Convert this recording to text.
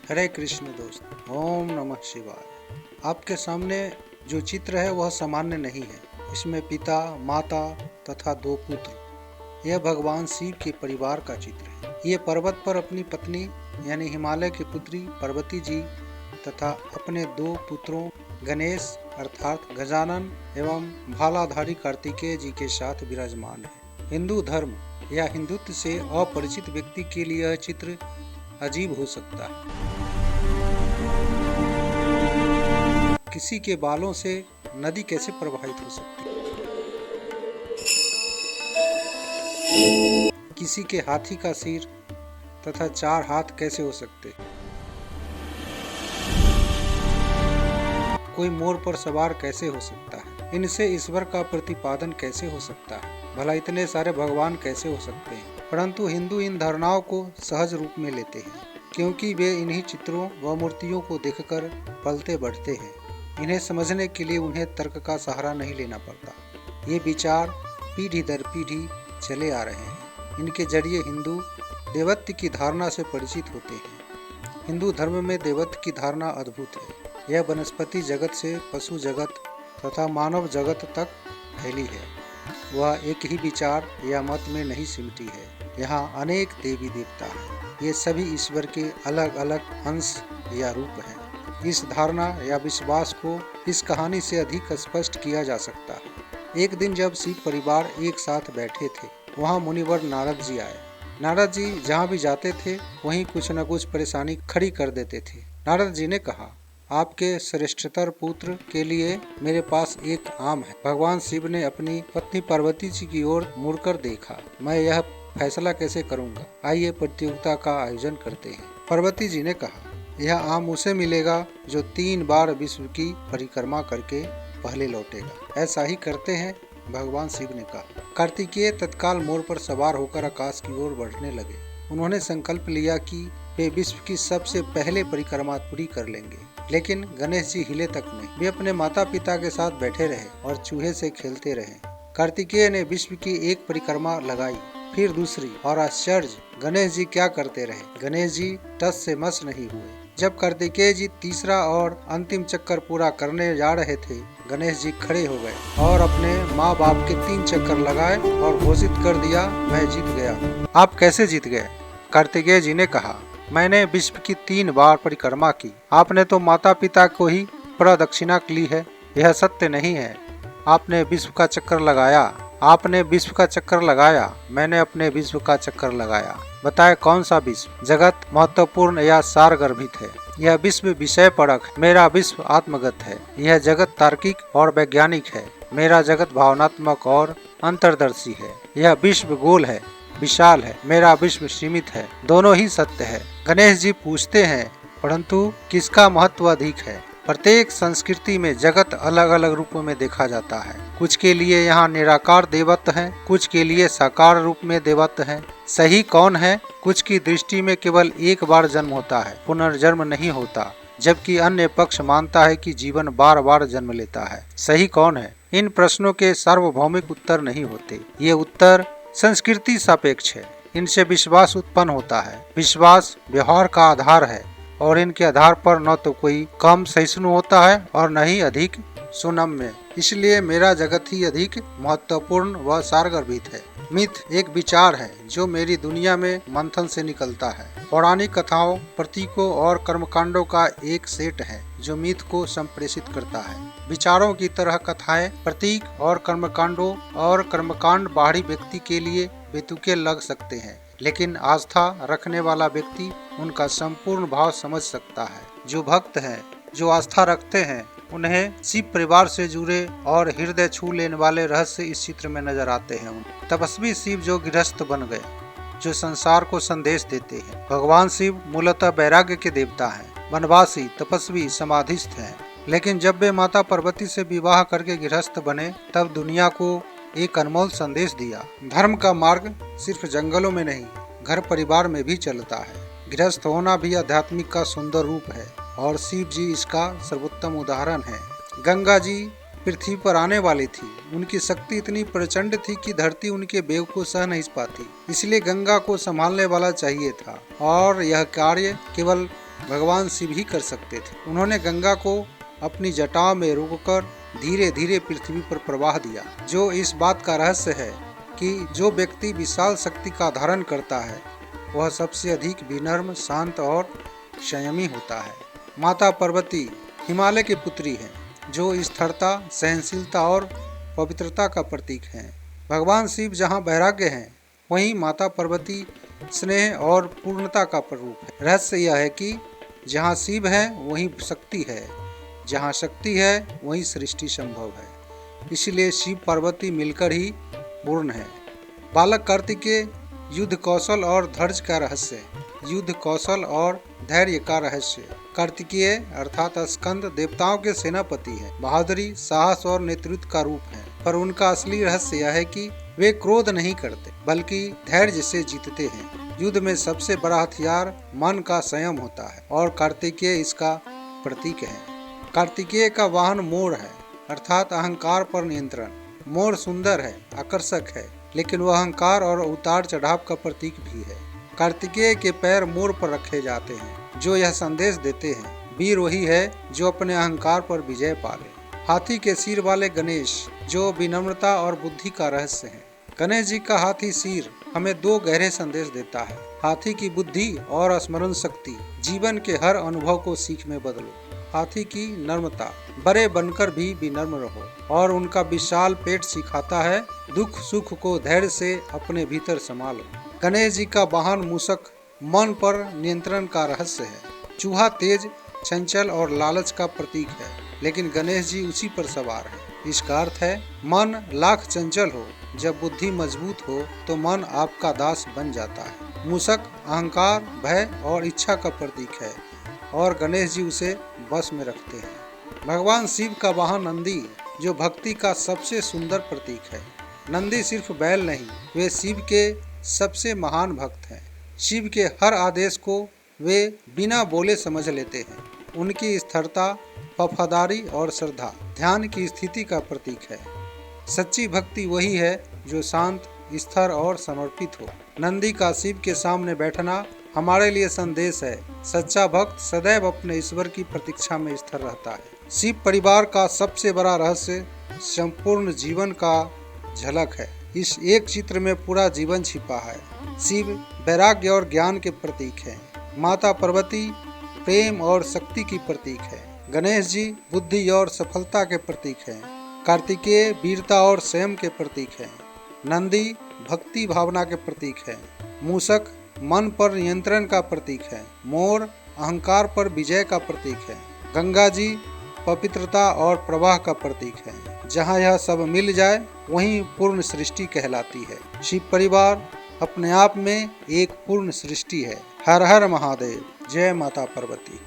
हरे कृष्ण दोस्त, ओम नमः शिवाय। आपके सामने जो चित्र है वह सामान्य नहीं है। इसमें पिता, माता तथा दो पुत्र, यह भगवान शिव के परिवार का चित्र है। ये पर्वत पर अपनी पत्नी यानी हिमालय की पुत्री पार्वती जी तथा अपने दो पुत्रों गणेश अर्थात गजानन एवं भालाधारी कार्तिकेय जी के साथ विराजमान है। हिंदू धर्म या हिंदुत्व से अपरिचित व्यक्ति के लिए यह चित्र अजीब हो सकता है। किसी के बालों से नदी कैसे प्रवाहित हो सकती है? किसी के हाथी का सिर तथा 4 हाथ कैसे हो सकते? कोई मोर पर सवार कैसे हो सकता है? इनसे ईश्वर का प्रतिपादन कैसे हो सकता है? भला इतने सारे भगवान कैसे हो सकते हैं? परंतु हिंदू इन धारणाओं को सहज रूप में लेते हैं, क्योंकि वे इन्हीं चित्रों व मूर्तियों को देखकर पलते बढ़ते हैं। इन्हें समझने के लिए उन्हें तर्क का सहारा नहीं लेना पड़ता। ये विचार पीढ़ी दर पीढ़ी चले आ रहे हैं। इनके जरिए हिंदू देवत्व की धारणा से परिचित होते हैं। हिंदू धर्म में देवत्व की धारणा अद्भुत है। यह वनस्पति जगत से पशु जगत तथा मानव जगत तक फैली है। वह एक ही विचार या मत में नहीं सिमटी है। यहाँ अनेक देवी देवता हैं। ये सभी ईश्वर के अलग अलग अंश या रूप हैं। इस धारणा या विश्वास को इस कहानी से अधिक स्पष्ट किया जा सकता है। एक दिन जब शिव परिवार एक साथ बैठे थे, वहाँ मुनिवर नारद जी आए। नारद जी जहाँ भी जाते थे वहीं कुछ न कुछ परेशानी खड़ी कर देते थे। नारद जी ने कहा, आपके श्रेष्ठतर पुत्र के लिए मेरे पास एक आम है। भगवान शिव ने अपनी पत्नी पार्वती जी की ओर मुड़कर देखा। मैं यह फैसला कैसे करूँगा? आइए प्रतियोगिता का आयोजन करते हैं। पार्वती जी ने कहा, यह आम उसे मिलेगा जो 3 बार विश्व की परिक्रमा करके पहले लौटेगा। ऐसा ही करते हैं, भगवान शिव ने कहा। कार्तिकेय तत्काल मोर पर सवार होकर आकाश की ओर बढ़ने लगे। उन्होंने संकल्प लिया कि वे विश्व की सबसे पहले परिक्रमा पूरी कर लेंगे। लेकिन गणेश जी हिले तक नहीं। वे अपने माता पिता के साथ बैठे रहे और चूहे से खेलते रहे। कार्तिकेय ने विश्व की एक परिक्रमा लगाई, फिर दूसरी, और आश्चर्य, गणेश जी क्या करते रहे? गणेश जी टस से मस नहीं हुए। जब कार्तिकेय जी तीसरा और अंतिम चक्कर पूरा करने जा रहे थे, गणेश जी खड़े हो गए और अपने माँ बाप के 3 चक्कर लगाए और घोषित कर दिया, मैं जीत गया। आप कैसे जीत गए? कार्तिकेय जी ने कहा, मैंने विश्व की 3 बार परिक्रमा की। आपने तो माता पिता को ही प्रदक्षिणा ली है। यह सत्य नहीं है। आपने विश्व का चक्कर लगाया। आपने विश्व का चक्कर लगाया। मैंने अपने विश्व का चक्कर लगाया। बताए कौन सा विश्व? जगत महत्वपूर्ण या सारगर्भित है? यह विश्व विषय परक है। मेरा विश्व आत्मगत है। यह जगत तार्किक और वैज्ञानिक है। मेरा जगत भावनात्मक और अंतर्दर्शी है। यह विश्व गोल है, विशाल है। मेरा विश्व सीमित है। दोनों ही सत्य है। गणेश जी पूछते हैं, परंतु किसका महत्व अधिक है? प्रत्येक संस्कृति में जगत अलग अलग रूपों में देखा जाता है। कुछ के लिए यहाँ निराकार देवत्व है, कुछ के लिए साकार रूप में देवत्व है। सही कौन है? कुछ की दृष्टि में केवल एक बार जन्म होता है, पुनर्जन्म नहीं होता, जबकि अन्य पक्ष मानता है कि जीवन बार बार जन्म लेता है। सही कौन है? इन प्रश्नों के सार्वभौमिक उत्तर नहीं होते। ये उत्तर संस्कृति सापेक्ष है। इनसे विश्वास उत्पन्न होता है। विश्वास व्यवहार का आधार है और इनके आधार पर न तो कोई कम सहिष्णु होता है और न ही अधिक सुनम्य। इसलिए मेरा जगत ही अधिक महत्वपूर्ण व सारगर्भित है। मिथ एक विचार है जो मेरी दुनिया में मंथन से निकलता है। पौराणिक कथाओं, प्रतीकों और कर्मकांडों का एक सेट है जो मिथ को संप्रेषित करता है। विचारों की तरह कथाएं, प्रतीक और कर्मकांड बाहरी व्यक्ति के लिए बेतुके लग सकते हैं, लेकिन आस्था रखने वाला व्यक्ति उनका संपूर्ण भाव समझ सकता है। जो भक्त हैं, जो आस्था रखते हैं, उन्हें शिव परिवार से जुड़े और हृदय छू लेने वाले रहस्य इस चित्र में नजर आते हैं। तपस्वी शिव जो गृहस्थ बन गए, जो संसार को संदेश देते हैं। भगवान शिव मूलतः वैराग्य के देवता हैं। वनवासी, तपस्वी, समाधिस्थ हैं। लेकिन जब वे माता पार्वती से विवाह करके गृहस्थ बने, तब दुनिया को एक अनमोल संदेश दिया। धर्म का मार्ग सिर्फ जंगलों में नहीं, घर परिवार में भी चलता है। गृहस्थ होना भी आध्यात्मिक का सुंदर रूप है और शिव जी इसका सर्वोत्तम उदाहरण है। गंगा जी पृथ्वी पर आने वाली थी। उनकी शक्ति इतनी प्रचंड थी कि धरती उनके वेग को सह नहीं पाती। इसलिए गंगा को संभालने वाला चाहिए था और यह कार्य केवल भगवान शिव ही कर सकते थे। उन्होंने गंगा को अपनी जटाओं में रोककर धीरे धीरे पृथ्वी पर प्रवाह दिया, जो इस बात का रहस्य है कि जो व्यक्ति विशाल शक्ति का धारण करता है वह सबसे अधिक विनम्र, शांत और संयमी होता है। माता पार्वती हिमालय की पुत्री हैं, जो स्थिरता, सहनशीलता और पवित्रता का प्रतीक हैं। भगवान शिव जहाँ वैराग्य हैं, वहीं माता पार्वती स्नेह और पूर्णता का प्ररूप है। रहस्य यह है कि जहाँ शिव है वहीं शक्ति है, जहाँ शक्ति है वहीं सृष्टि संभव है। इसलिए शिव पार्वती मिलकर ही पूर्ण है। बालक कार्तिकेय युद्ध कौशल और धैर्य का रहस्य। युद्ध कौशल और धैर्य का रहस्य। कार्तिकेय अर्थात स्कंद देवताओं के सेनापति है, बहादुरी, साहस और नेतृत्व का रूप है। पर उनका असली रहस्य यह है कि वे क्रोध नहीं करते बल्कि धैर्य से जीतते हैं। युद्ध में सबसे बड़ा हथियार मन का संयम होता है और कार्तिकेय इसका प्रतीक है। कार्तिकेय का वाहन मोर है, अर्थात अहंकार पर नियंत्रण। मोर सुंदर है, आकर्षक है, लेकिन वह अहंकार और उतार चढ़ाव का प्रतीक भी है। कार्तिकेय के पैर मोर पर रखे जाते हैं, जो यह संदेश देते हैं वीर वही है जो अपने अहंकार पर विजय पाले। हाथी के सिर वाले गणेश, जो विनम्रता और बुद्धि का रहस्य है। गणेश जी का हाथी सिर हमें दो गहरे संदेश देता है। हाथी की बुद्धि और स्मरण शक्ति, जीवन के हर अनुभव को सीख में बदलो। हाथी की नम्रता, बड़े बनकर भी विनम्र रहो। और उनका विशाल पेट सिखाता है दुख सुख को धैर्य से अपने भीतर संभालो। गणेश जी का वाहन मूषक मन पर नियंत्रण का रहस्य है। चूहा तेज, चंचल और लालच का प्रतीक है, लेकिन गणेश जी उसी पर सवार है। इसका अर्थ है मन लाख चंचल हो, जब बुद्धि मजबूत हो तो मन आपका दास बन जाता है। मूषक अहंकार, भय और इच्छा का प्रतीक है और गणेश जी उसे बस में रखते हैं। भगवान शिव का वाहन नंदी, जो भक्ति का सबसे सुंदर प्रतीक है। नंदी सिर्फ बैल नहीं, वे शिव के सबसे महान भक्त हैं। शिव के हर आदेश को वे बिना बोले समझ लेते हैं। उनकी स्थिरता, वफादारी और श्रद्धा ध्यान की स्थिति का प्रतीक है। सच्ची भक्ति वही है जो शांत, स्थिर और समर्पित हो। नंदी का शिव के सामने बैठना हमारे लिए संदेश है। सच्चा भक्त सदैव अपने ईश्वर की प्रतीक्षा में स्थिर रहता है। शिव परिवार का सबसे बड़ा रहस्य संपूर्ण जीवन का झलक है। इस एक चित्र में पूरा जीवन छिपा है। शिव वैराग्य और ज्ञान के प्रतीक है। माता पार्वती प्रेम और शक्ति की प्रतीक है। गणेश जी बुद्धि और सफलता के प्रतीक है। कार्तिकेय वीरता और संयम के प्रतीक है। नंदी भक्ति भावना के प्रतीक है। मूषक मन पर नियंत्रण का प्रतीक है। मोर अहंकार पर विजय का प्रतीक है। गंगा जी पवित्रता और प्रवाह का प्रतीक है। जहाँ यह सब मिल जाए वहीं पूर्ण सृष्टि कहलाती है। शिव परिवार अपने आप में एक पूर्ण सृष्टि है। हर हर महादेव। जय माता पार्वती।